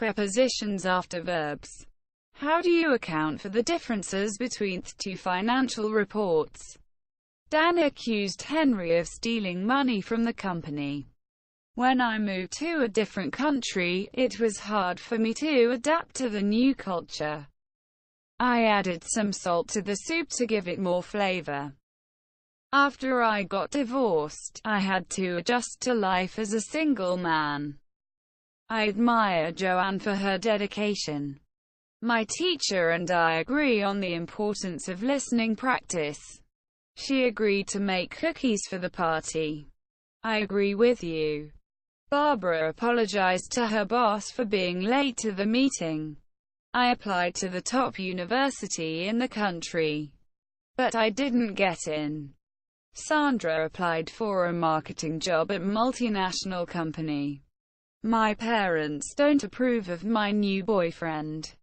Prepositions after verbs. How do you account for the differences between the two financial reports? Dan accused Henry of stealing money from the company. When I moved to a different country, it was hard for me to adapt to the new culture. I added some salt to the soup to give it more flavor. After I got divorced, I had to adjust to life as a single man. I admire Joanne for her dedication. My teacher and I agree on the importance of listening practice. She agreed to make cookies for the party. I agree with you. Barbara apologized to her boss for being late to the meeting. I applied to the top university in the country, but I didn't get in. Sandra applied for a marketing job at a multinational company. My parents don't approve of my new boyfriend.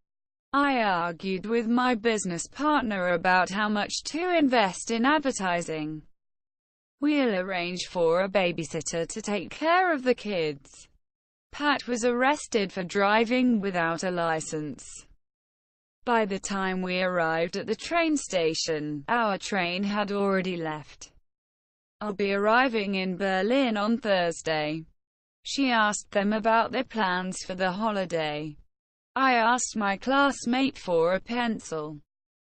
I argued with my business partner about how much to invest in advertising. We'll arrange for a babysitter to take care of the kids. Pat was arrested for driving without a license. By the time we arrived at the train station, our train had already left. I'll be arriving in Berlin on Thursday. She asked them about their plans for the holiday. I asked my classmate for a pencil.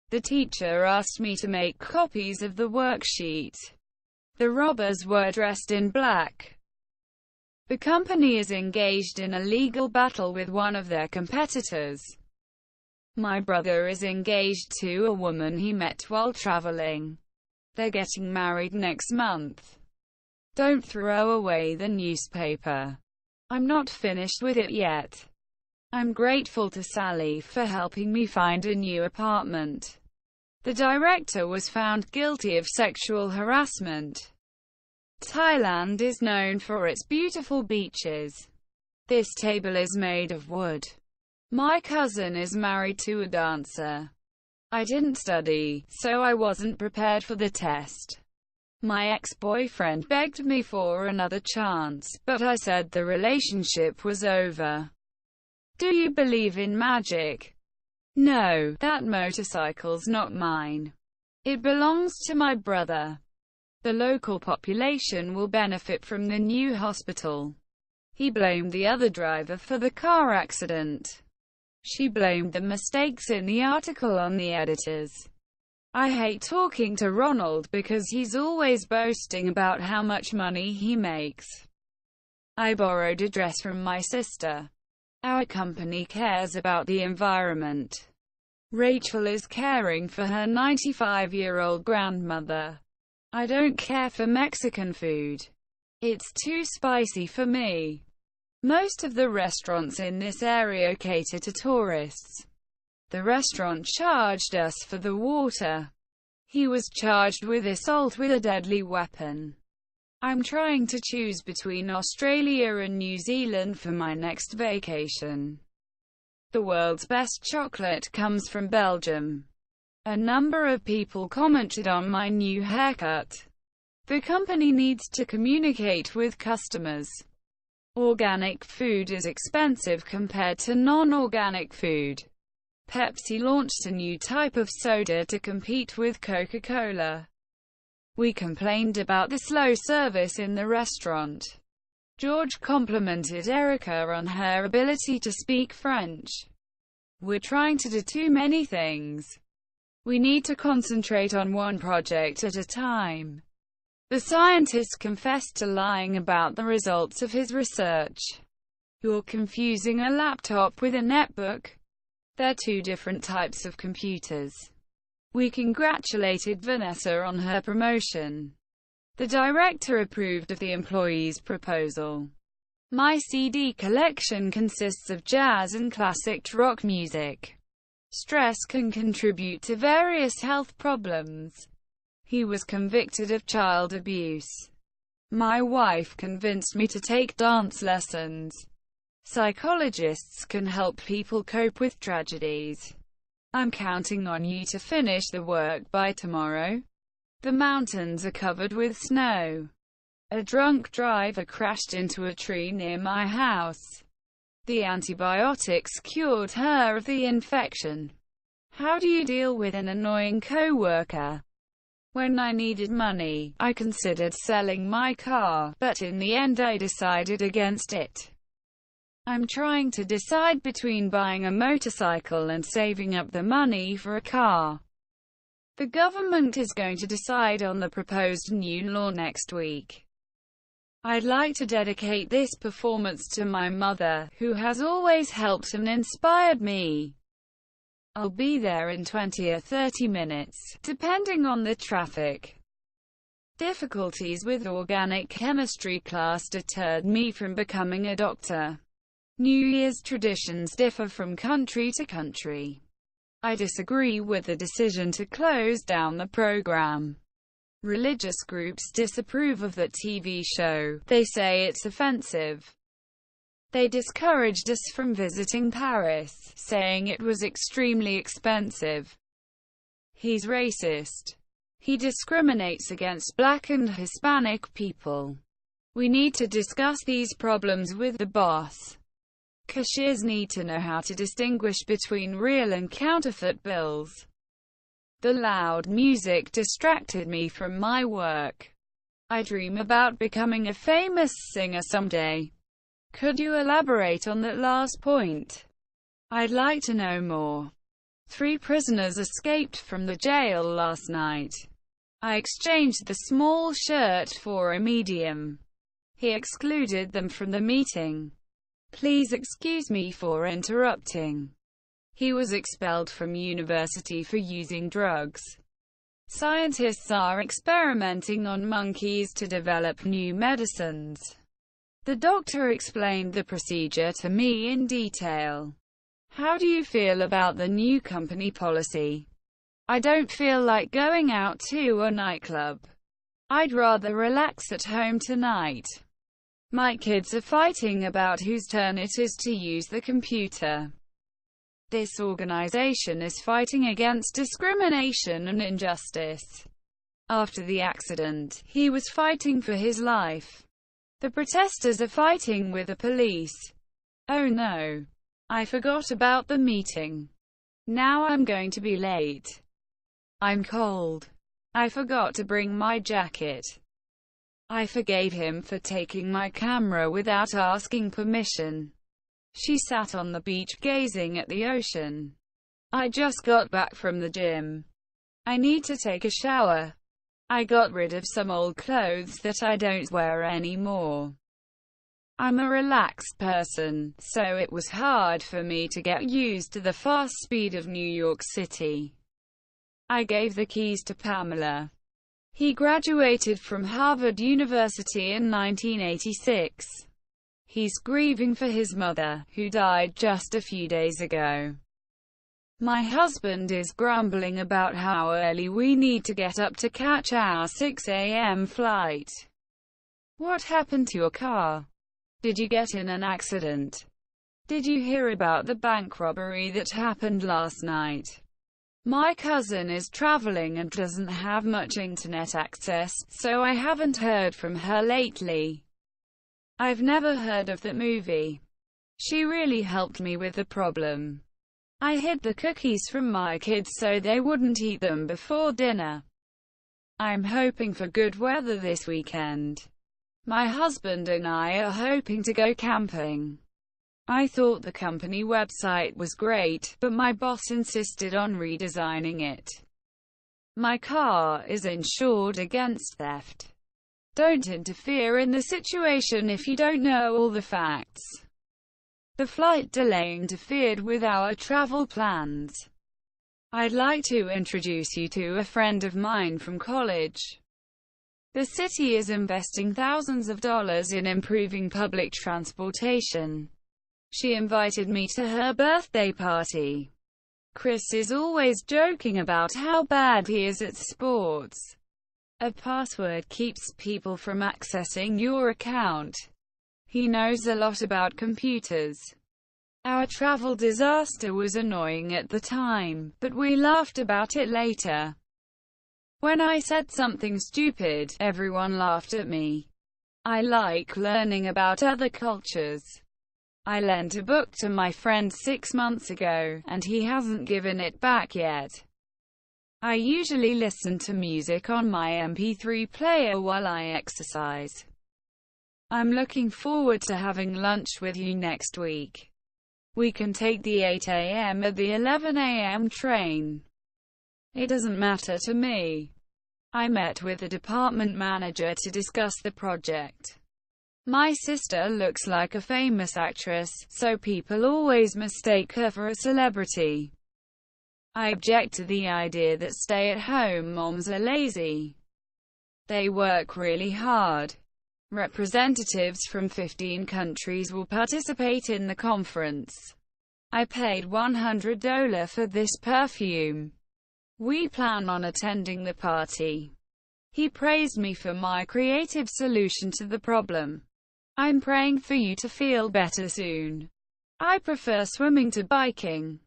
The teacher asked me to make copies of the worksheet. The robbers were dressed in black. The company is engaged in a legal battle with one of their competitors. My brother is engaged to a woman he met while traveling. They're getting married next month. Don't throw away the newspaper. I'm not finished with it yet. I'm grateful to Sally for helping me find a new apartment. The director was found guilty of sexual harassment. Thailand is known for its beautiful beaches. This table is made of wood. My cousin is married to a dancer. I didn't study, so I wasn't prepared for the test. My ex-boyfriend begged me for another chance, but I said the relationship was over. Do you believe in magic? No, that motorcycle's not mine. It belongs to my brother. The local population will benefit from the new hospital. He blamed the other driver for the car accident. She blamed the mistakes in the article on the editors. I hate talking to Ronald because he's always boasting about how much money he makes. I borrowed a dress from my sister. Our company cares about the environment. Rachel is caring for her 95-year-old grandmother. I don't care for Mexican food. It's too spicy for me. Most of the restaurants in this area cater to tourists. The restaurant charged us for the water. He was charged with assault with a deadly weapon. I'm trying to choose between Australia and New Zealand for my next vacation. The world's best chocolate comes from Belgium. A number of people commented on my new haircut. The company needs to communicate with customers. Organic food is expensive compared to non-organic food. Pepsi launched a new type of soda to compete with Coca-Cola. We complained about the slow service in the restaurant. George complimented Erica on her ability to speak French. We're trying to do too many things. We need to concentrate on one project at a time. The scientist confessed to lying about the results of his research. You're confusing a laptop with a netbook. They're two different types of computers. We congratulated Vanessa on her promotion. The director approved of the employee's proposal. My CD collection consists of jazz and classic rock music. Stress can contribute to various health problems. He was convicted of child abuse. My wife convinced me to take dance lessons. Psychologists can help people cope with tragedies. I'm counting on you to finish the work by tomorrow. The mountains are covered with snow. A drunk driver crashed into a tree near my house. The antibiotics cured her of the infection. How do you deal with an annoying coworker? When I needed money, I considered selling my car, but in the end I decided against it. I'm trying to decide between buying a motorcycle and saving up the money for a car. The government is going to decide on the proposed new law next week. I'd like to dedicate this performance to my mother, who has always helped and inspired me. I'll be there in 20 or 30 minutes, depending on the traffic. Difficulties with organic chemistry class deterred me from becoming a doctor. New Year's traditions differ from country to country. I disagree with the decision to close down the program. Religious groups disapprove of that TV show. They say it's offensive. They discouraged us from visiting Paris, saying it was extremely expensive. He's racist. He discriminates against Black and Hispanic people. We need to discuss these problems with the boss. Cashiers need to know how to distinguish between real and counterfeit bills. The loud music distracted me from my work. I dream about becoming a famous singer someday. Could you elaborate on that last point? I'd like to know more. 3 prisoners escaped from the jail last night. I exchanged the small shirt for a medium. He excluded them from the meeting. Please excuse me for interrupting. He was expelled from university for using drugs. Scientists are experimenting on monkeys to develop new medicines. The doctor explained the procedure to me in detail. How do you feel about the new company policy? I don't feel like going out to a nightclub. I'd rather relax at home tonight. My kids are fighting about whose turn it is to use the computer. This organization is fighting against discrimination and injustice. After the accident, he was fighting for his life. The protesters are fighting with the police. Oh no. I forgot about the meeting. Now I'm going to be late. I'm cold. I forgot to bring my jacket. I forgave him for taking my camera without asking permission. She sat on the beach gazing at the ocean. I just got back from the gym. I need to take a shower. I got rid of some old clothes that I don't wear anymore. I'm a relaxed person, so it was hard for me to get used to the fast speed of New York City. I gave the keys to Pamela. He graduated from Harvard University in 1986. He's grieving for his mother, who died just a few days ago. My husband is grumbling about how early we need to get up to catch our 6 a.m. flight. What happened to your car? Did you get in an accident? Did you hear about the bank robbery that happened last night? My cousin is traveling and doesn't have much internet access, so I haven't heard from her lately. I've never heard of that movie. She really helped me with the problem. I hid the cookies from my kids so they wouldn't eat them before dinner. I'm hoping for good weather this weekend. My husband and I are hoping to go camping. I thought the company website was great, but my boss insisted on redesigning it. My car is insured against theft. Don't interfere in the situation if you don't know all the facts. The flight delay interfered with our travel plans. I'd like to introduce you to a friend of mine from college. The city is investing thousands of dollars in improving public transportation. She invited me to her birthday party. Chris is always joking about how bad he is at sports. A password keeps people from accessing your account. He knows a lot about computers. Our travel disaster was annoying at the time, but we laughed about it later. When I said something stupid, everyone laughed at me. I like learning about other cultures. I lent a book to my friend 6 months ago, and he hasn't given it back yet. I usually listen to music on my MP3 player while I exercise. I'm looking forward to having lunch with you next week. We can take the 8 a.m. or the 11 a.m. train. It doesn't matter to me. I met with the department manager to discuss the project. My sister looks like a famous actress, so people always mistake her for a celebrity. I object to the idea that stay-at-home moms are lazy. They work really hard. Representatives from 15 countries will participate in the conference. I paid $100 for this perfume. We plan on attending the party. He praised me for my creative solution to the problem. I'm praying for you to feel better soon. I prefer swimming to biking.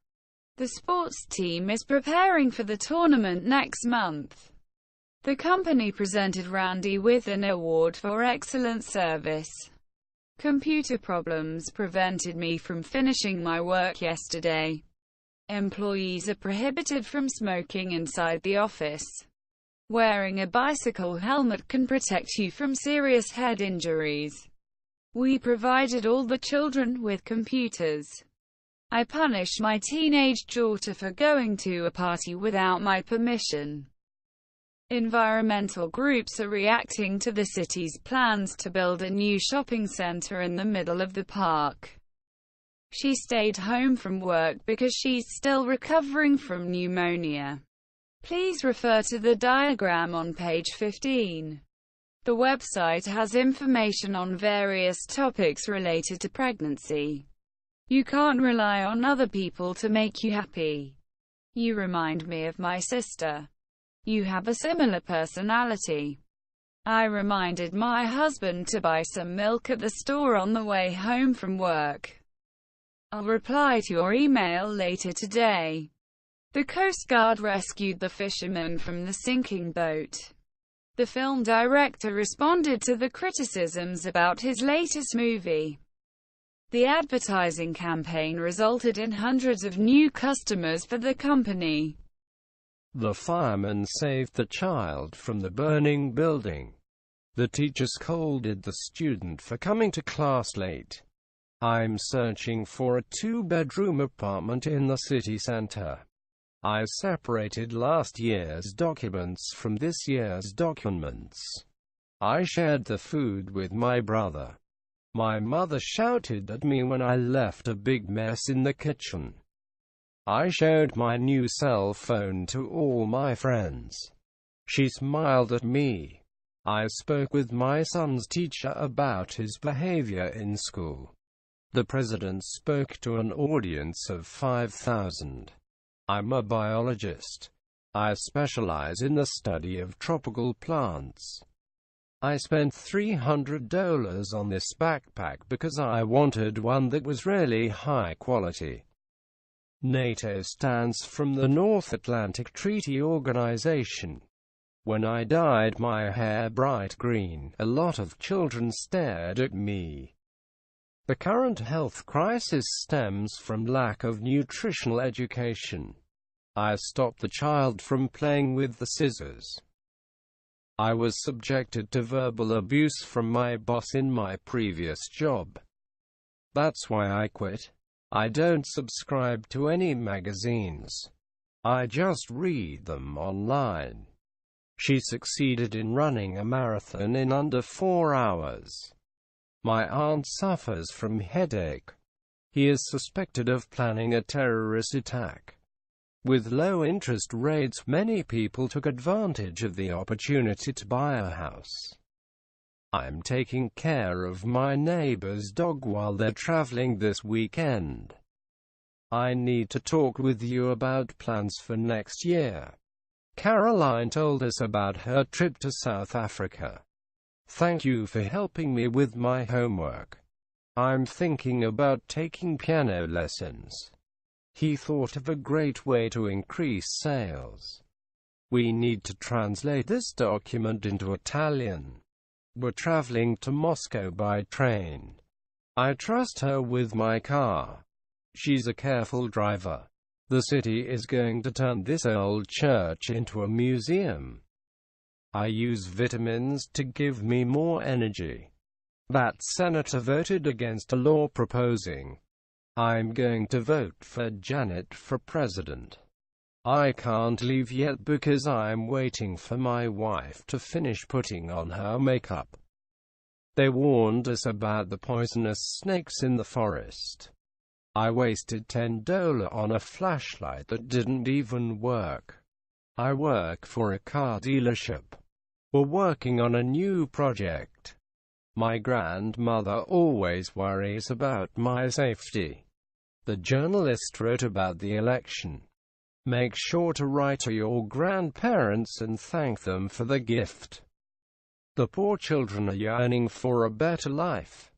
The sports team is preparing for the tournament next month. The company presented Randy with an award for excellent service. Computer problems prevented me from finishing my work yesterday. Employees are prohibited from smoking inside the office. Wearing a bicycle helmet can protect you from serious head injuries. We provided all the children with computers. I punished my teenage daughter for going to a party without my permission. Environmental groups are reacting to the city's plans to build a new shopping center in the middle of the park. She stayed home from work because she's still recovering from pneumonia. Please refer to the diagram on page 15. The website has information on various topics related to pregnancy. You can't rely on other people to make you happy. You remind me of my sister. You have a similar personality. I reminded my husband to buy some milk at the store on the way home from work. I'll reply to your email later today. The Coast Guard rescued the fisherman from the sinking boat. The film director responded to the criticisms about his latest movie. The advertising campaign resulted in hundreds of new customers for the company. The fireman saved the child from the burning building. The teacher scolded the student for coming to class late. I'm searching for a 2-bedroom apartment in the city center. I separated last year's documents from this year's documents. I shared the food with my brother. My mother shouted at me when I left a big mess in the kitchen. I showed my new cell phone to all my friends. She smiled at me. I spoke with my son's teacher about his behavior in school. The president spoke to an audience of 5,000. I'm a biologist. I specialize in the study of tropical plants. I spent $300 on this backpack because I wanted one that was really high quality. NATO stands from the North Atlantic Treaty Organization. When I dyed my hair bright green, a lot of children stared at me. The current health crisis stems from lack of nutritional education. I stopped the child from playing with the scissors. I was subjected to verbal abuse from my boss in my previous job. That's why I quit. I don't subscribe to any magazines. I just read them online. She succeeded in running a marathon in under 4 hours. My aunt suffers from headache. He is suspected of planning a terrorist attack. With low interest rates, many people took advantage of the opportunity to buy a house. I'm taking care of my neighbor's dog while they're traveling this weekend. I need to talk with you about plans for next year. Caroline told us about her trip to South Africa. Thank you for helping me with my homework. I'm thinking about taking piano lessons. He thought of a great way to increase sales. We need to translate this document into Italian. We're traveling to Moscow by train. I trust her with my car. She's a careful driver. The city is going to turn this old church into a museum. I use vitamins to give me more energy. That senator voted against a law proposing. I'm going to vote for Janet for president. I can't leave yet because I'm waiting for my wife to finish putting on her makeup. They warned us about the poisonous snakes in the forest. I wasted $10 on a flashlight that didn't even work. I work for a car dealership. We're working on a new project. My grandmother always worries about my safety. The journalist wrote about the election. Make sure to write to your grandparents and thank them for the gift. The poor children are yearning for a better life.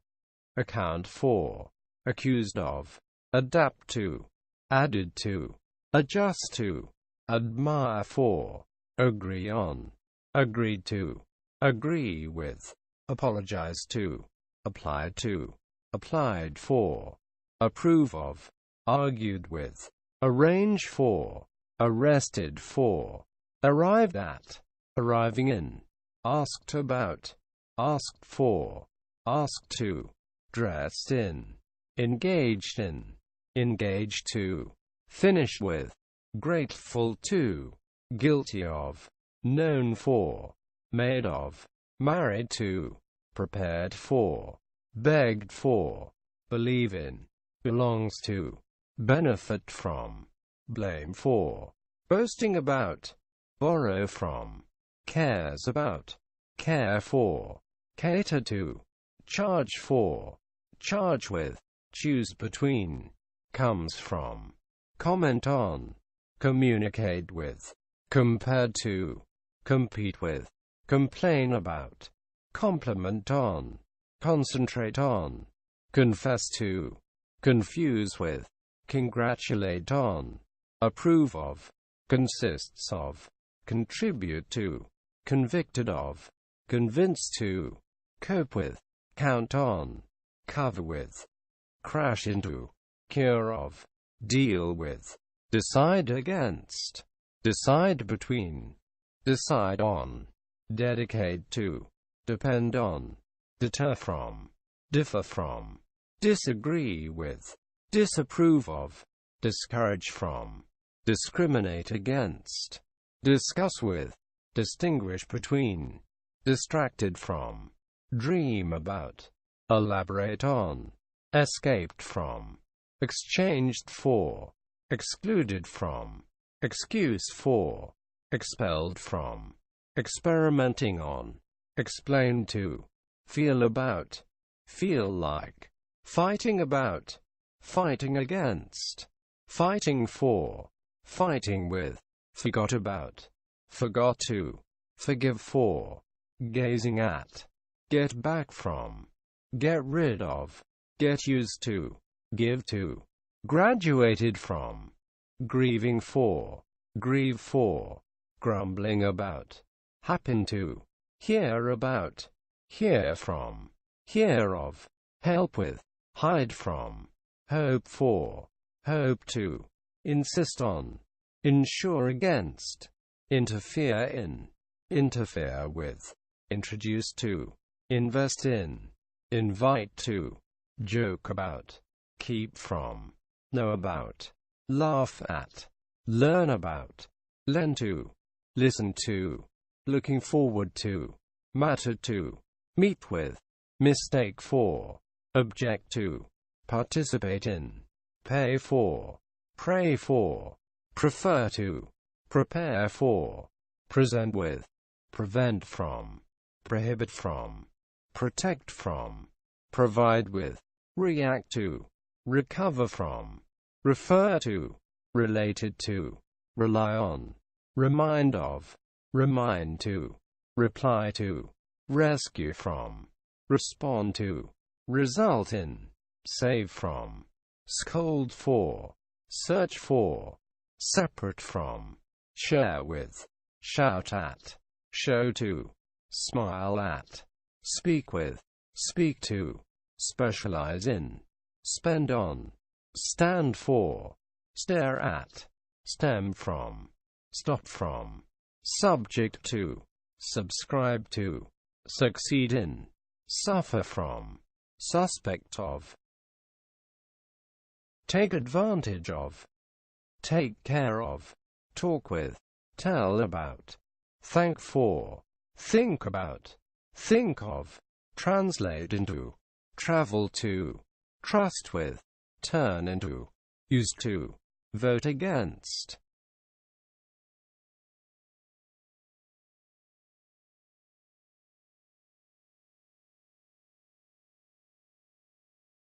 Account for. Accused of. Adapt to. Added to. Adjust to. Admire for. Agree on. Agreed to. Agree with. Apologize to. Apply to. Applied for. Approve of. Argued with. Arrange for. Arrested for. Arrived at. Arriving in. Asked about. Asked for. Asked to. Dressed in. Engaged in. Engaged to. Finished with. Grateful to. Guilty of. Known for. Made of. Married to. Prepared for. Begged for. Believe in. Belongs to. Benefit from. Blame for. Boasting about. Borrow from. Cares about. Care for. Cater to. Charge for. Charge with. Choose between. Comes from. Comment on. Communicate with. Compared to. Compete with. Complain about. Compliment on. Concentrate on. Confess to. Confuse with. Congratulate on. Approve of. Consists of. Contribute to. Convicted of. Convinced to. Cope with. Count on. Cover with. Crash into. Cure of. Deal with. Decide against. Decide between. Decide on. Dedicate to. Depend on. Deter from. Differ from. Disagree with. Disapprove of. Discourage from. Discriminate against. Discuss with. Distinguish between. Distracted from. Dream about. Elaborate on. Escaped from. Exchanged for. Excluded from. Excuse for. Expelled from. Experimenting on. Explain to. Feel about. Feel like. Fighting about. Fighting against. Fighting for. Fighting with. Forgot about. Forgot to. Forgive for. Gazing at. Get back from. Get rid of. Get used to. Give to. Graduated from. Grieving for. Grieve for. Grumbling about. Happen to. Hear about. Hear from. Hear of. Help with. Hide from. Hope for. Hope to. Insist on. Insure against. Interfere in. Interfere with. Introduce to. Invest in. Invite to. Joke about. Keep from. Know about. Laugh at. Learn about. Lend to. Listen to. Looking forward to. Matter to. Meet with. Mistake for. Object to. Participate in. Pay for. Pray for. Prefer to. Prepare for. Present with. Prevent from. Prohibit from. Protect from. Provide with. React to. Recover from. Refer to. Related to. Rely on. Remind of. Remind to. Reply to. Rescue from. Respond to. Result in. Save from. Scold for. Search for. Separate from. Share with. Shout at. Show to. Smile at. Speak with. Speak to. specialize in, spend on, stand for, stare at, stem from, stop from, subject to, subscribe to, succeed in, suffer from, suspect of, take advantage of, take care of, talk with, tell about, thank for, think about, think of, translate into, travel to, trust with, turn into, use to, vote against.